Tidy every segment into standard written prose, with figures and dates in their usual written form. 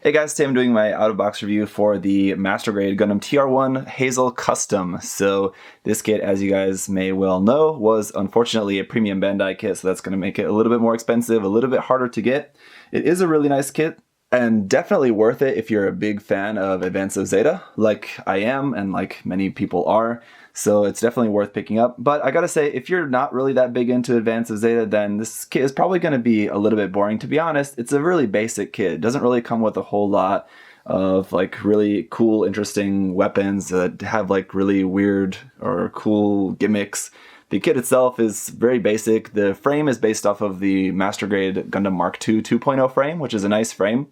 Hey guys, today I'm doing my out-of-box review for the Master Grade Gundam TR-1 Hazel Custom. So this kit, as you guys may well know, was unfortunately a premium Bandai kit, so that's going to make it a little bit more expensive, a little bit harder to get. It is a really nice kit, and definitely worth it if you're a big fan of Advance of Zeta, like I am, and like many people are. So it's definitely worth picking up. But I gotta say, if you're not really that big into Advance of Zeta, then this kit is probably gonna be a little bit boring. To be honest, it's a really basic kit. It doesn't really come with a whole lot of like really cool, interesting weapons that have like really weird or cool gimmicks. The kit itself is very basic. The frame is based off of the Master Grade Gundam Mark II 2.0 frame, which is a nice frame.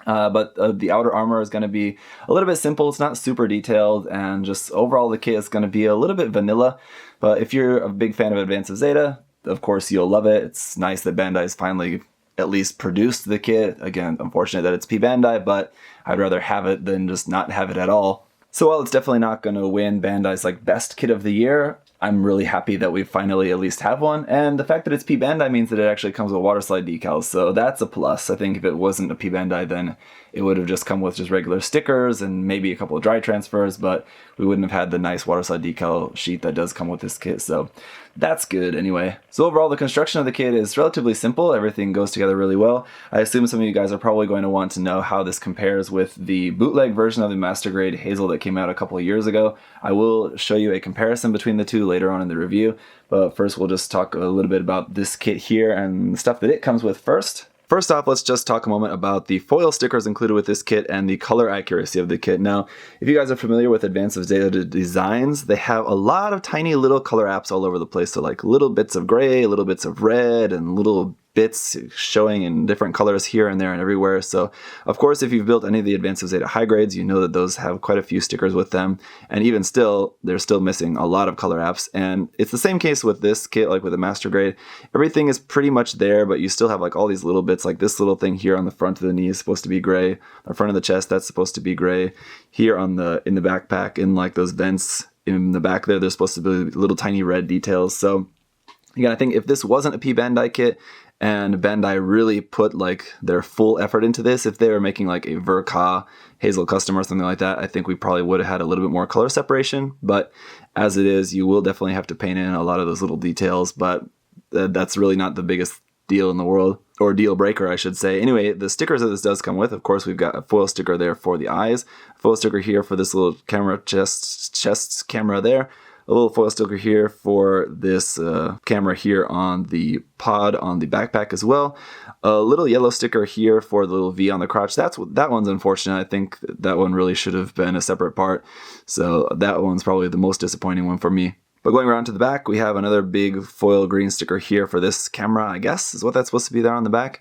But the outer armor is going to be a little bit simple. It's not super detailed, and just overall the kit is going to be a little bit vanilla. But if you're a big fan of Advance of Zeta, of course you'll love it. It's nice that Bandai's finally at least produced the kit. Again, unfortunate that it's P Bandai, but I'd rather have it than just not have it at all. So while it's definitely not going to win Bandai's like best kit of the year, I'm really happy that we finally at least have one, and the fact that it's P Bandai means that it actually comes with waterslide decals, so that's a plus. I think if it wasn't a P Bandai, then it would have just come with just regular stickers and maybe a couple of dry transfers, but we wouldn't have had the nice waterslide decal sheet that does come with this kit, so that's good anyway. So overall, the construction of the kit is relatively simple. Everything goes together really well. I assume some of you guys are probably going to want to know how this compares with the bootleg version of the Master Grade Hazel that came out a couple of years ago. I will show you a comparison between the two later on in the review, but first we'll just talk a little bit about this kit here and the stuff that it comes with first. First off, let's just talk a moment about the foil stickers included with this kit and the color accuracy of the kit. Now, if you guys are familiar with Advance of Zeta designs, they have a lot of tiny little color apps all over the place. So like little bits of gray, little bits of red, and little bits showing in different colors here and there and everywhere. So of course, if you've built any of the Advance of Zeta high grades, you know that those have quite a few stickers with them. And even still, they're still missing a lot of color apps. And it's the same case with this kit, like with the Master Grade. Everything is pretty much there, but you still have like all these little bits, like this little thing here on the front of the knee is supposed to be gray. The front of the chest, that's supposed to be gray. Here on in the backpack, in like those vents in the back there, there's supposed to be little tiny red details. So again, I think if this wasn't a P Bandai kit, and Bandai really put like their full effort into this, if they were making like a Verka Hazel Custom or something like that, I think we probably would have had a little bit more color separation. But as it is, you will definitely have to paint in a lot of those little details, but that's really not the biggest deal in the world, or deal breaker, I should say. Anyway, the stickers that this does come with, of course, we've got a foil sticker there for the eyes, a foil sticker here for this little camera chest camera there, a little foil sticker here for this camera here on the pod on the backpack as well. A little yellow sticker here for the little V on the crotch. That one's unfortunate. I think that one really should have been a separate part. So that one's probably the most disappointing one for me. But going around to the back, we have another big foil green sticker here for this camera, I guess, is what that's supposed to be there on the back.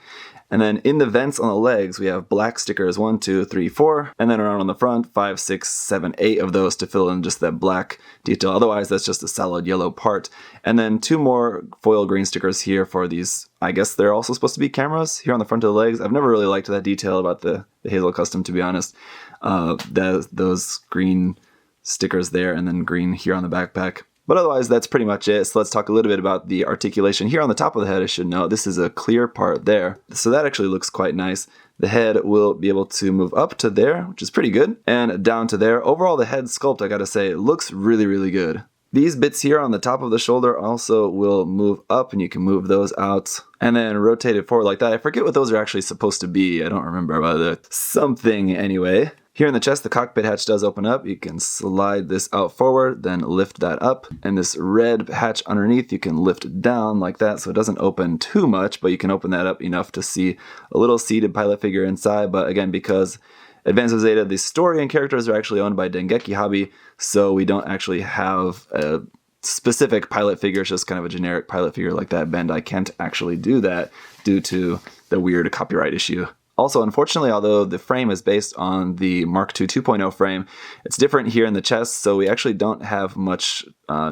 And then in the vents on the legs, we have black stickers 1, 2, 3, 4, and then around on the front, 5, 6, 7, 8 of those to fill in just that black detail. Otherwise, that's just a solid yellow part. And then 2 more foil green stickers here for these, I guess they're also supposed to be cameras here on the front of the legs. I've never really liked that detail about the Hazel Custom, to be honest. Those green stickers there, and then green here on the backpack. But otherwise, that's pretty much it. So let's talk a little bit about the articulation. Here on the top of the head, I should note, this is a clear part there. So that actually looks quite nice. The head will be able to move up to there, which is pretty good, and down to there. Overall, the head sculpt, I gotta say, it looks really, really good. These bits here on the top of the shoulder also will move up, and you can move those out and then rotate it forward like that. I forget what those are actually supposed to be. I don't remember, but something anyway. Here in the chest, the cockpit hatch does open up. You can slide this out forward, then lift that up. And this red hatch underneath, you can lift down like that, so it doesn't open too much, but you can open that up enough to see a little seated pilot figure inside. But again, because Advance of Zeta, the story and characters are actually owned by Dengeki Hobby, so we don't actually have a specific pilot figure. It's just kind of a generic pilot figure like that. Bandai can't actually do that due to the weird copyright issue. Also, unfortunately, although the frame is based on the Mark II 2.0 frame, it's different here in the chest, so we actually don't have much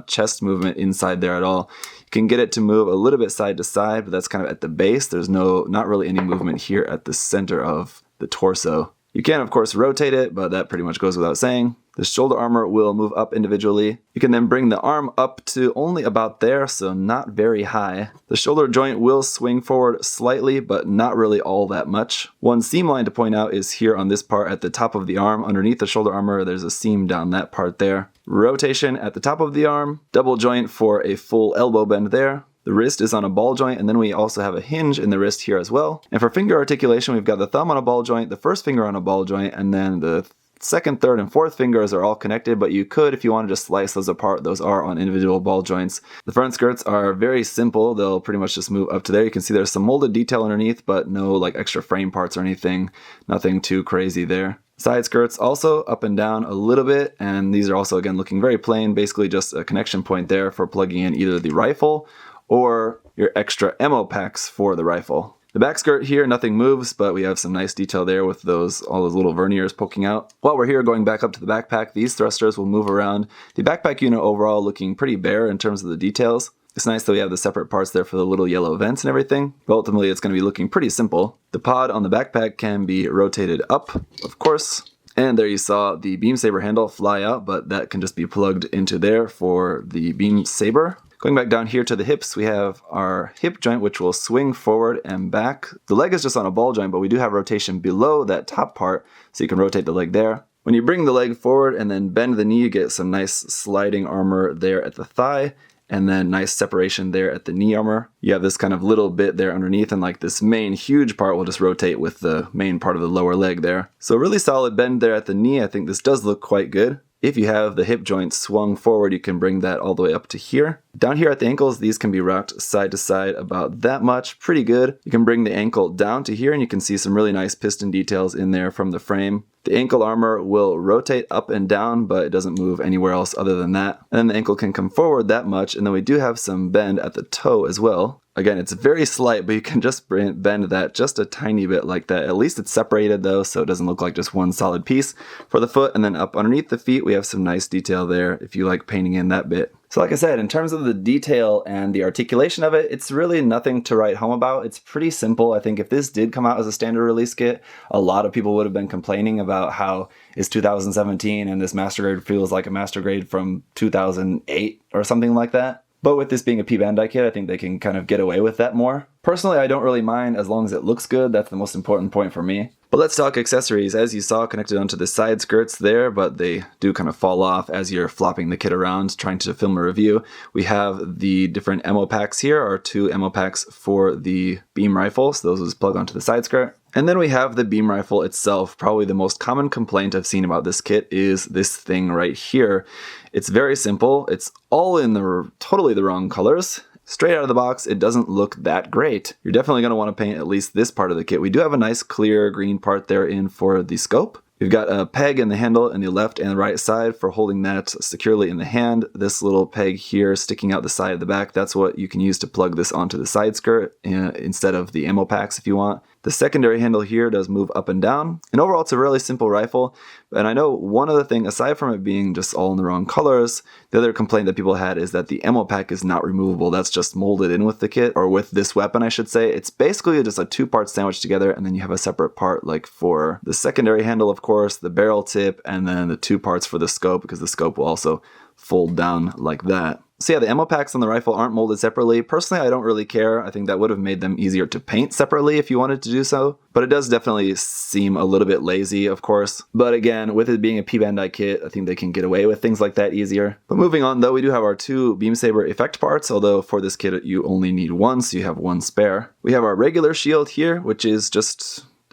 chest movement inside there at all. You can get it to move a little bit side to side, but that's kind of at the base. There's not really any movement here at the center of the torso. You can, of course, rotate it, but that pretty much goes without saying. The shoulder armor will move up individually. You can then bring the arm up to only about there, so not very high. The shoulder joint will swing forward slightly, but not really all that much. One seam line to point out is here on this part at the top of the arm. Underneath the shoulder armor, there's a seam down that part there. Rotation at the top of the arm. Double joint for a full elbow bend there. The wrist is on a ball joint, and then we also have a hinge in the wrist here as well. And for finger articulation, we've got the thumb on a ball joint, the first finger on a ball joint, and then the second, third, and fourth fingers are all connected, but you could, if you want to just slice those apart, those are on individual ball joints. The front skirts are very simple. They'll pretty much just move up to there. You can see there's some molded detail underneath, but no like extra frame parts or anything. Nothing too crazy there. Side skirts also up and down a little bit, and these are also again looking very plain, basically just a connection point there for plugging in either the rifle or your extra ammo packs for the rifle. The back skirt here, nothing moves, but we have some nice detail there with all those little verniers poking out. While we're here, going back up to the backpack, these thrusters will move around. The backpack unit overall looking pretty bare in terms of the details. It's nice that we have the separate parts there for the little yellow vents and everything, but ultimately it's going to be looking pretty simple. The pod on the backpack can be rotated up, of course. And there you saw the beam saber handle fly out, but that can just be plugged into there for the beam saber. Going back down here to the hips, we have our hip joint, which will swing forward and back. The leg is just on a ball joint, but we do have rotation below that top part, so you can rotate the leg there. When you bring the leg forward and then bend the knee, you get some nice sliding armor there at the thigh, and then nice separation there at the knee armor. You have this kind of little bit there underneath, and like this main huge part will just rotate with the main part of the lower leg there. So really solid bend there at the knee. I think this does look quite good. If you have the hip joint swung forward, you can bring that all the way up to here. Down here at the ankles, these can be rocked side to side about that much. Pretty good. You can bring the ankle down to here, and you can see some really nice piston details in there from the frame. The ankle armor will rotate up and down, but it doesn't move anywhere else other than that. And then the ankle can come forward that much, and then we do have some bend at the toe as well. Again, it's very slight, but you can just bend that just a tiny bit like that. At least it's separated though, so it doesn't look like just one solid piece for the foot. And then up underneath the feet, we have some nice detail there if you like painting in that bit. So like I said, in terms of the detail and the articulation of it, it's really nothing to write home about. It's pretty simple. I think if this did come out as a standard release kit, a lot of people would have been complaining about how it's 2017 and this master grade feels like a master grade from 2008 or something like that. But with this being a P-Bandai kit, I think they can kind of get away with that more. Personally, I don't really mind as long as it looks good. That's the most important point for me. But let's talk accessories. As you saw, connected onto the side skirts there, but they do kind of fall off as you're flopping the kit around trying to film a review. We have the different ammo packs here, our 2 ammo packs for the beam rifle, so those will just plug onto the side skirt. And then we have the beam rifle itself. Probably the most common complaint I've seen about this kit is this thing right here. It's very simple. It's all in totally the wrong colors. Straight out of the box, it doesn't look that great. You're definitely going to want to paint at least this part of the kit. We do have a nice clear green part there in for the scope. We've got a peg in the handle in the left and the right side for holding that securely in the hand. This little peg here sticking out the side of the back, that's what you can use to plug this onto the side skirt instead of the ammo packs if you want. The secondary handle here does move up and down. And overall, it's a really simple rifle. And I know one other thing, aside from it being just all in the wrong colors, the other complaint that people had is that the ammo pack is not removable. That's just molded in with the kit, or with this weapon, I should say. It's basically just a 2-part sandwich together, and then you have a separate part like for the secondary handle, of course, the barrel tip, and then the 2 parts for the scope, because the scope will also fold down like that. So yeah, the ammo packs on the rifle aren't molded separately. Personally, I don't really care. I think that would have made them easier to paint separately if you wanted to do so. But it does definitely seem a little bit lazy, of course. But again, with it being a P-Bandai kit, I think they can get away with things like that easier. But moving on though, we do have our 2 beam saber effect parts, although for this kit you only need 1, so you have 1 spare. We have our regular shield here, which is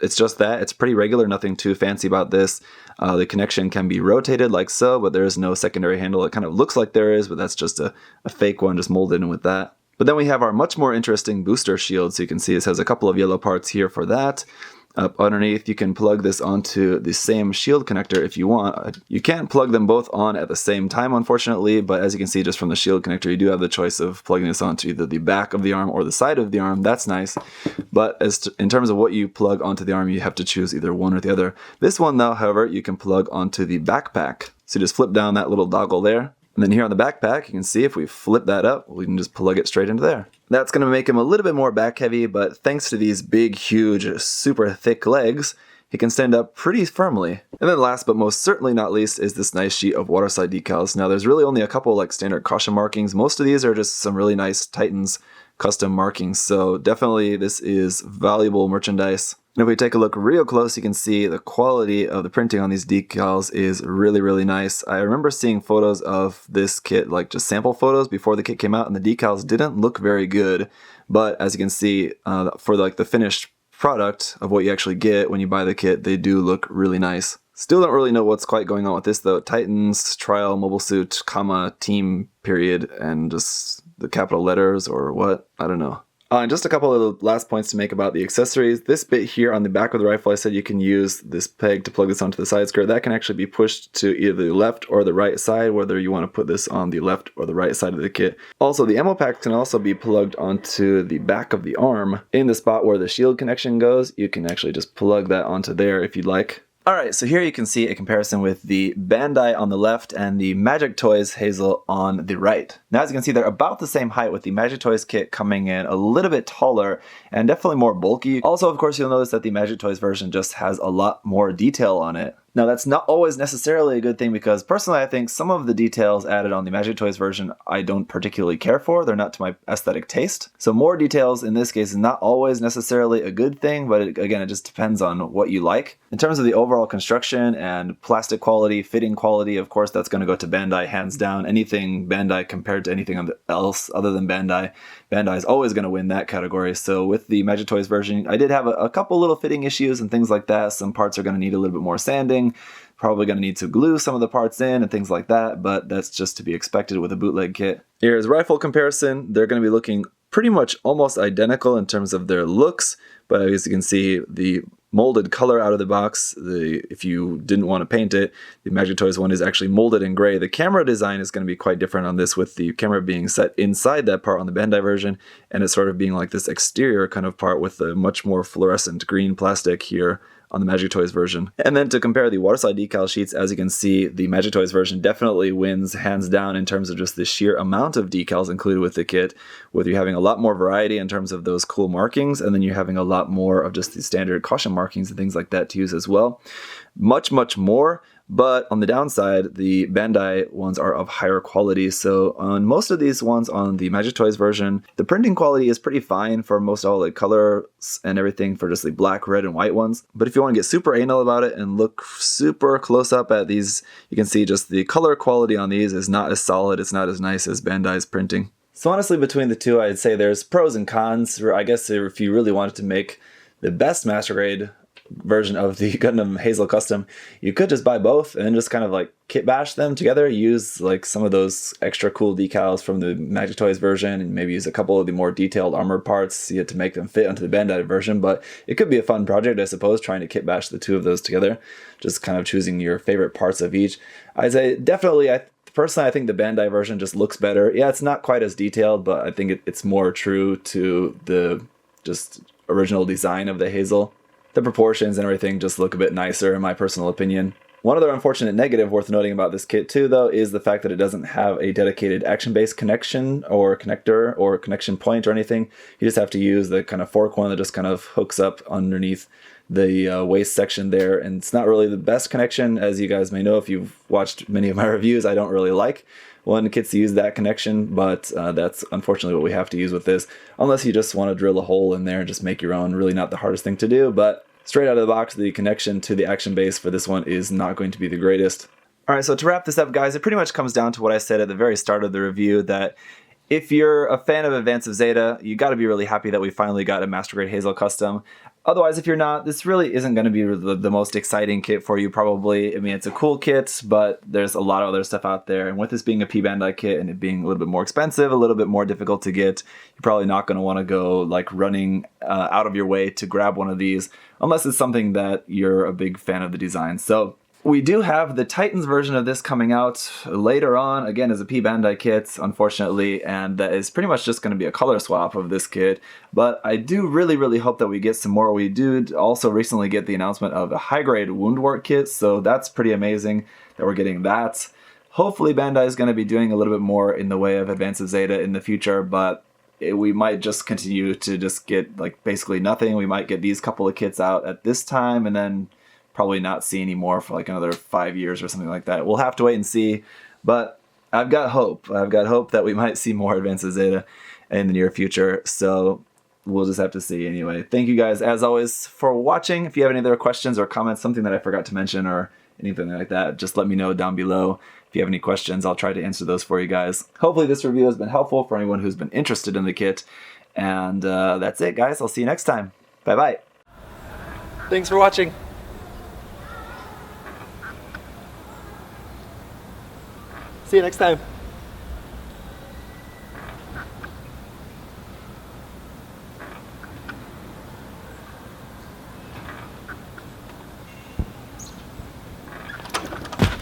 it's just that. It's pretty regular, nothing too fancy about this. The connection can be rotated like so, but there is no secondary handle. It kind of looks like there is, but that's just a fake one, just molded in with that. But then we have our much more interesting booster shield. So you can see this has a couple of yellow parts here for that. Up underneath, you can plug this onto the same shield connector if you want. You can't plug them both on at the same time, unfortunately, but as you can see just from the shield connector, you do have the choice of plugging this onto either the back of the arm or the side of the arm. That's nice. But in terms of what you plug onto the arm, you have to choose either one or the other. This one, though, however, you can plug onto the backpack. So you just flip down that little doggle there. And then here on the backpack, you can see if we flip that up, we can just plug it straight into there. That's going to make him a little bit more back heavy, but thanks to these big, huge, super thick legs, he can stand up pretty firmly. And then last but most certainly not least is this nice sheet of waterside decals. Now there's really only a couple like standard caution markings. Most of these are just some really nice Titans custom markings. So definitely this is valuable merchandise. And if we take a look real close, you can see the quality of the printing on these decals is really, really nice. I remember seeing photos of this kit, like just sample photos before the kit came out, and the decals didn't look very good. But as you can see, for like the finished product of what you actually get when you buy the kit, they do look really nice. Still don't really know what's quite going on with this though. Titans, trial, mobile suit, comma, team, period, and just the capital letters or what? I don't know. And just a couple of the last points to make about the accessories. This bit here on the back of the rifle, I said you can use this peg to plug this onto the side skirt. That can actually be pushed to either the left or the right side, whether you want to put this on the left or the right side of the kit. Also, the ammo pack can also be plugged onto the back of the arm. In the spot where the shield connection goes, you can actually just plug that onto there if you'd like. Alright, so here you can see a comparison with the Bandai on the left and the Magic Toys Hazel on the right. Now as you can see, they're about the same height, with the Magic Toys kit coming in a little bit taller and definitely more bulky. Also, of course, you'll notice that the Magic Toys version just has a lot more detail on it. Now that's not always necessarily a good thing, because personally I think some of the details added on the Magic Toys version I don't particularly care for. They're not to my aesthetic taste. So more details in this case is not always necessarily a good thing, but again, it just depends on what you like. In terms of the overall construction and plastic quality, fitting quality, of course that's going to go to Bandai hands down. Anything Bandai compared to anything else other than Bandai, Bandai is always going to win that category. So with the Magic Toys version, I did have a couple little fitting issues and things like that. Some parts are going to need a little bit more sanding. Probably going to need to glue some of the parts in and things like that, but that's just to be expected with a bootleg kit. Here's rifle comparison. They're going to be looking pretty much almost identical in terms of their looks, but as you can see, the molded color out of the box, if you didn't want to paint it, the Magic Toys one is actually molded in gray. The camera design is going to be quite different on this, with the camera being set inside that part on the Bandai version, and it's sort of being like this exterior kind of part with a much more fluorescent green plastic here on the Magic Toys version. And then to compare the waterside decal sheets, as you can see, the Magic Toys version definitely wins hands down in terms of just the sheer amount of decals included with the kit, with you having a lot more variety in terms of those cool markings, and then you're having a lot more of just the standard caution markings and things like that to use as well. Much, much more. But on the downside, the Bandai ones are of higher quality. So on most of these ones on the Magic Toys version, the printing quality is pretty fine for most all the colors and everything for just the black, red, and white ones. But if you want to get super anal about it and look super close up at these, you can see just the color quality on these is not as solid. It's not as nice as Bandai's printing. So honestly, between the two, I'd say there's pros and cons. I guess if you really wanted to make the best Master Grade version of the Gundam Hazel Custom, you could just buy both and just kind of like kit bash them together, use like some of those extra cool decals from the Magic Toys version, and maybe use a couple of the more detailed armored parts to make them fit onto the Bandai version. But it could be a fun project, I suppose, trying to kit bash the two of those together, just kind of choosing your favorite parts of each. I'd say definitely, personally, I think the Bandai version just looks better. Yeah, it's not quite as detailed, but I think it's more true to the just original design of the Hazel. The proportions and everything just look a bit nicer in my personal opinion. One other unfortunate negative worth noting about this kit too, though, is the fact that it doesn't have a dedicated action-based connection or connector or connection point or anything. You just have to use the kind of fork one that just kind of hooks up underneath the waist section there, and it's not really the best connection, as you guys may know if you've watched many of my reviews. I don't really like when kits use that connection, but that's unfortunately what we have to use with this, unless you just want to drill a hole in there and just make your own. Really not the hardest thing to do, but straight out of the box, the connection to the action base for this one is not going to be the greatest. Alright, so to wrap this up, guys, it pretty much comes down to what I said at the very start of the review, that if you're a fan of Advance of Zeta, you got to be really happy that we finally got a Master Grade Hazel Custom. Otherwise, if you're not, this really isn't going to be the most exciting kit for you, probably. I mean, it's a cool kit, but there's a lot of other stuff out there. And with this being a P-Bandai kit and it being a little bit more expensive, a little bit more difficult to get, you're probably not going to want to go like running out of your way to grab one of these, unless it's something that you're a big fan of the design. So we do have the Titans version of this coming out later on, again as a P-Bandai kit, unfortunately, and that is pretty much just going to be a color swap of this kit. But I do really hope that we get some more. We did also recently get the announcement of a high-grade Woundwork kit, so that's pretty amazing that we're getting that. Hopefully Bandai is going to be doing a little bit more in the way of Advance of Zeta in the future, but we might just continue to just get like basically nothing. We might get these couple of kits out at this time, and then probably not see any more for like another 5 years or something like that. We'll have to wait and see, but I've got hope. I've got hope that we might see more advances Zeta in the near future, so we'll just have to see anyway. Thank you guys, as always, for watching. If you have any other questions or comments, something that I forgot to mention or anything like that, just let me know down below. If you have any questions, I'll try to answer those for you guys. Hopefully this review has been helpful for anyone who's been interested in the kit. And that's it, guys. I'll see you next time. Bye-bye. Thanks for watching. See you next time.